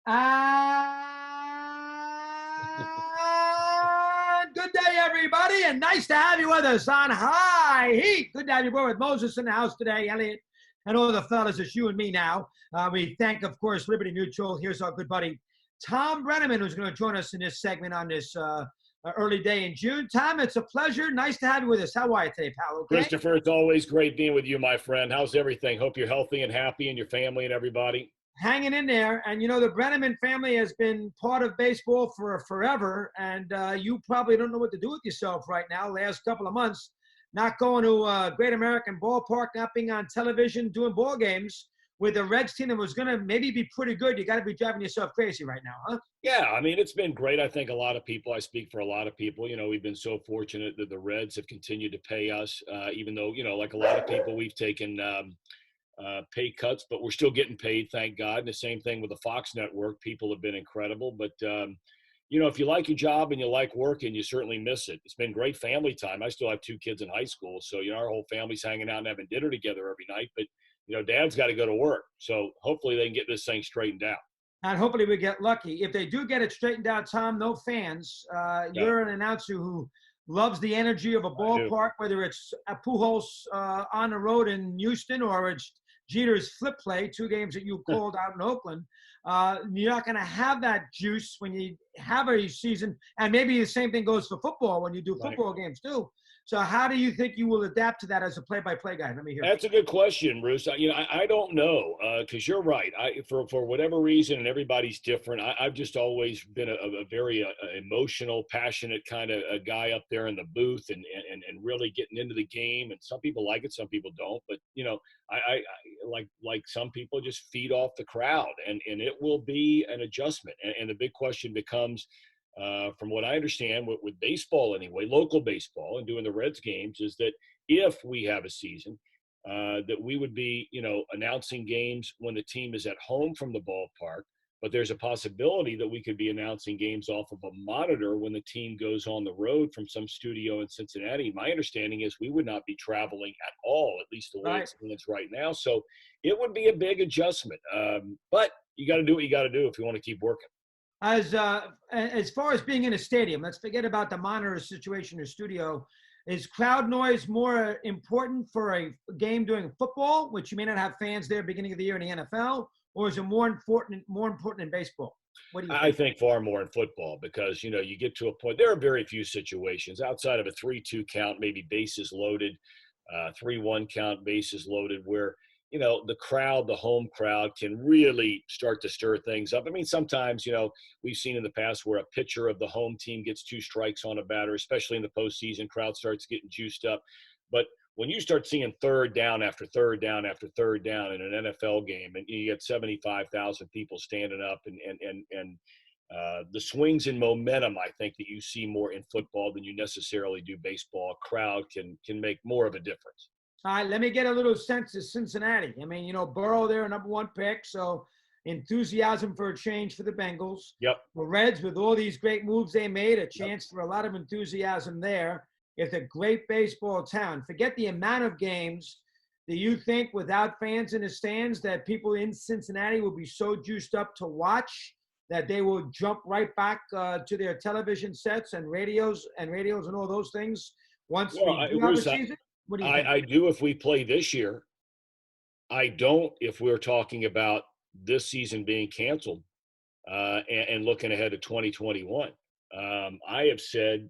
Good day, everybody, and nice to have you with us on High Heat. Good to have you aboard with Moses in the house today, Elliot, and all the fellas. It's you and me now. We thank, of course, Liberty Mutual. Here's our good buddy, Thom Brennaman, who's going to join us in this segment on this early day in June. Thom, it's a pleasure. Nice to have you with us. How are you today, pal? Okay? Christopher, it's always great being with you, my friend. How's everything? Hope you're healthy and happy, and your family and everybody. Hanging in there. And, you know, the Brennaman family has been part of baseball for forever. And you probably don't know what to do with yourself right now, last couple of months, not going to Great American Ballpark, not being on television, doing ball games with the Reds team that was going to maybe be pretty good. You got to be driving yourself crazy right now, huh? Yeah, I mean, it's been great. I think a lot of people, I speak for a lot of people, we've been so fortunate that the Reds have continued to pay us, even though, like a lot of people, we've taken pay cuts, but we're still getting paid, thank God. And the same thing with the Fox network. People have been incredible. But, if you like your job and you like working, you certainly miss it. It's been great family time. I still have 2 kids in high school. So, our whole family's hanging out and having dinner together every night. But, Dad's got to go to work. So hopefully they can get this thing straightened out. And hopefully we get lucky. If they do get it straightened out, Thom, no fans. You're an announcer who loves the energy of a ballpark, whether it's a Pujols on the road in Houston or it's Jeter's flip play, 2 games that you called out in Oakland. You're not going to have that juice when you have a season. And maybe the same thing goes for football when you do football games too. So how do you think you will adapt to that as a play-by-play guy? Let me hear. That's a good question, Bruce. I don't know, because you're right. For whatever reason, and everybody's different. I've just always been a very emotional, passionate kind of a guy up there in the booth and really getting into the game. And some people like it, some people don't. But I like some people just feed off the crowd, and it will be an adjustment. And the big question becomes, from what I understand, with baseball anyway, local baseball and doing the Reds games, is that if we have a season, that we would be, announcing games when the team is at home from the ballpark, but there's a possibility that we could be announcing games off of a monitor when the team goes on the road from some studio in Cincinnati. My understanding is we would not be traveling at all, at least the way it stands right now. So it would be a big adjustment. But you got to do what you got to do if you want to keep working. As far as being in a stadium, let's forget about the monitor situation or studio. Is crowd noise more important for a game during football, which you may not have fans there beginning of the year in the NFL, or is it more important in baseball? What do you think? I think far more in football because, you get to a point, there are very few situations outside of a 3-2 count, maybe bases loaded, 3-1 count, bases loaded, where the crowd, the home crowd can really start to stir things up. I mean, sometimes, we've seen in the past where a pitcher of the home team gets 2 strikes on a batter, especially in the postseason, crowd starts getting juiced up. But when you start seeing third down after third down after third down in an NFL game, and you get 75,000 people standing up and the swings in momentum, I think that you see more in football than you necessarily do baseball. A crowd can make more of a difference. All right, let me get a little sense of Cincinnati. I mean, Burrow, they're a #1 pick, so enthusiasm for a change for the Bengals. Yep. The Reds, with all these great moves they made, a chance for a lot of enthusiasm there. It's a great baseball town. Forget the amount of games. Do you think without fans in the stands that people in Cincinnati will be so juiced up to watch that they will jump right back to their television sets and radios and all those things once we do have a season? What do you think? I do if we play this year. I don't if we're talking about this season being canceled and looking ahead to 2021. I have said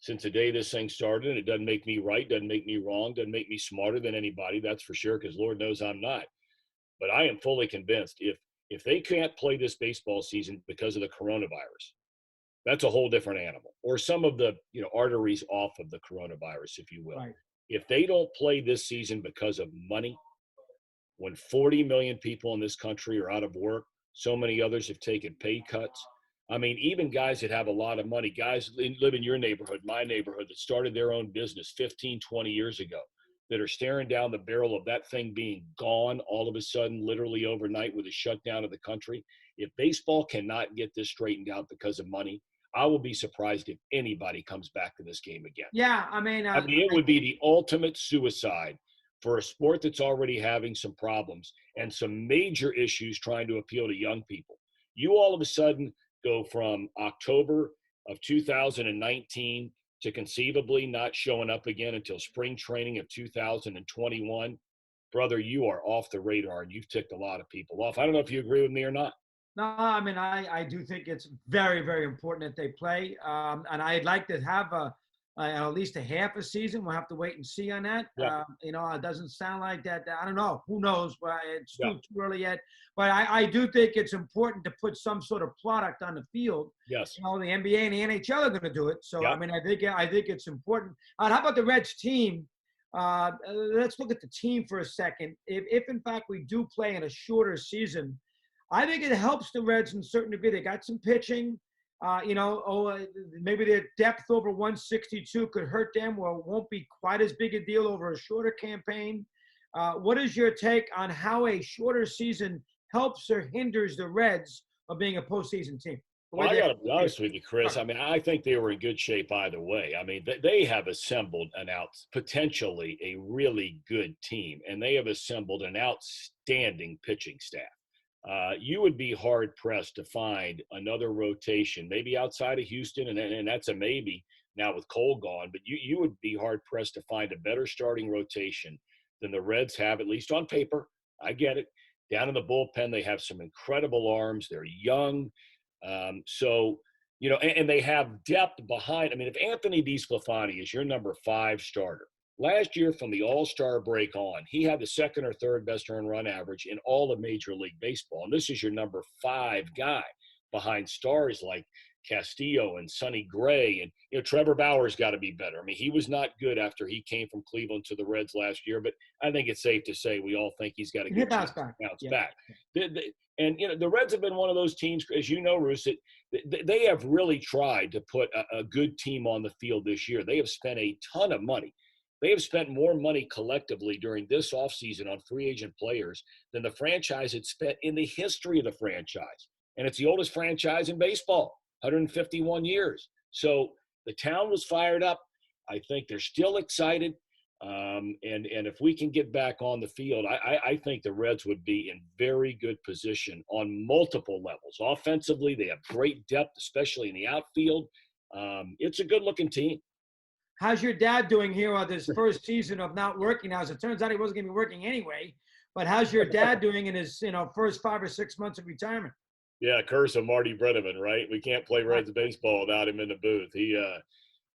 since the day this thing started, and it doesn't make me right, doesn't make me wrong, doesn't make me smarter than anybody, that's for sure, because Lord knows I'm not. But I am fully convinced if they can't play this baseball season because of the coronavirus, that's a whole different animal. Or some of the arteries off of the coronavirus, if you will. Right. If they don't play this season because of money, when 40 million people in this country are out of work, so many others have taken pay cuts. I mean, even guys that have a lot of money, guys live in your neighborhood, my neighborhood, that started their own business 15, 20 years ago, that are staring down the barrel of that thing being gone all of a sudden, literally overnight with a shutdown of the country. If baseball cannot get this straightened out because of money, I will be surprised if anybody comes back to this game again. Yeah, I mean, it would be the ultimate suicide for a sport that's already having some problems and some major issues trying to appeal to young people. You all of a sudden go from October of 2019 to conceivably not showing up again until spring training of 2021. Brother, you are off the radar, and you've ticked a lot of people off. I don't know if you agree with me or not. No, I mean, I do think it's very, very important that they play. And I'd like to have at least a half a season. We'll have to wait and see on that. Yeah. It doesn't sound like that. I don't know. Who knows? But it's Yeah. too early yet. But I do think it's important to put some sort of product on the field. Yes. The NBA and the NHL are going to do it. So, Yeah. I mean, I think it's important. How about the Reds team? Let's look at the team for a second. If in fact we do play in a shorter season, I think it helps the Reds in a certain degree. They got some pitching. Maybe their depth over 162 could hurt them, or it won't be quite as big a deal over a shorter campaign. What is your take on how a shorter season helps or hinders the Reds of being a postseason team? Well, I got to be honest with you, Chris. I mean, I think they were in good shape either way. I mean, they have assembled potentially a really good team, and they have assembled an outstanding pitching staff. You would be hard-pressed to find another rotation, maybe outside of Houston, and that's a maybe now with Cole gone, but you would be hard-pressed to find a better starting rotation than the Reds have, at least on paper. I get it. Down in the bullpen, they have some incredible arms. They're young. And they have depth behind. I mean, if Anthony DeSclafani is your number 5 starter, last year from the All-Star break on, he had the second or third best earned run average in all of Major League Baseball. And this is your number 5 guy behind stars like Castillo and Sonny Gray. And, Trevor Bauer's got to be better. I mean, he was not good after he came from Cleveland to the Reds last year, but I think it's safe to say we all think he's got a good chance to bounce back. The Reds have been one of those teams, as you know, Roos, that they have really tried to put a good team on the field this year. They have spent a ton of money. They have spent more money collectively during this offseason on free agent players than the franchise had spent in the history of the franchise. And it's the oldest franchise in baseball, 151 years. So the town was fired up. I think they're still excited. And if we can get back on the field, I think the Reds would be in very good position on multiple levels. Offensively, they have great depth, especially in the outfield. It's a good-looking team. How's your dad doing here on this first season of not working? Now, as it turns out, he wasn't going to be working anyway. But how's your dad doing in his first 5 or 6 months of retirement? Yeah, curse of Marty Brennaman, right? We can't play Reds baseball without him in the booth.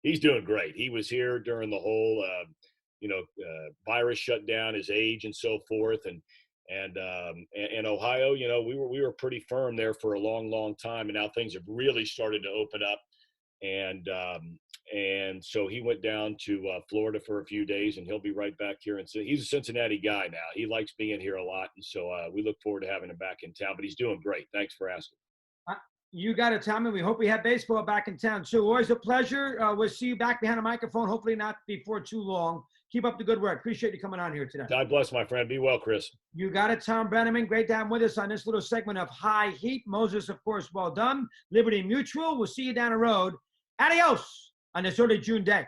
He's doing great. He was here during the whole virus shutdown, his age and so forth, and Ohio. We were pretty firm there for a long time, and now things have really started to open up. And so he went down to Florida for a few days, and he'll be right back here. And so he's a Cincinnati guy now. He likes being here a lot, and so we look forward to having him back in town. But he's doing great. Thanks for asking. You got it, Tommy. We hope we have baseball back in town. So always a pleasure. We'll see you back behind a microphone, hopefully not before too long. Keep up the good work. Appreciate you coming on here today. God bless, my friend. Be well, Chris. You got it, Thom Brennaman. Great to have him with us on this little segment of High Heat. Moses, of course, well done. Liberty Mutual. We'll see you down the road. Adios on this early June day.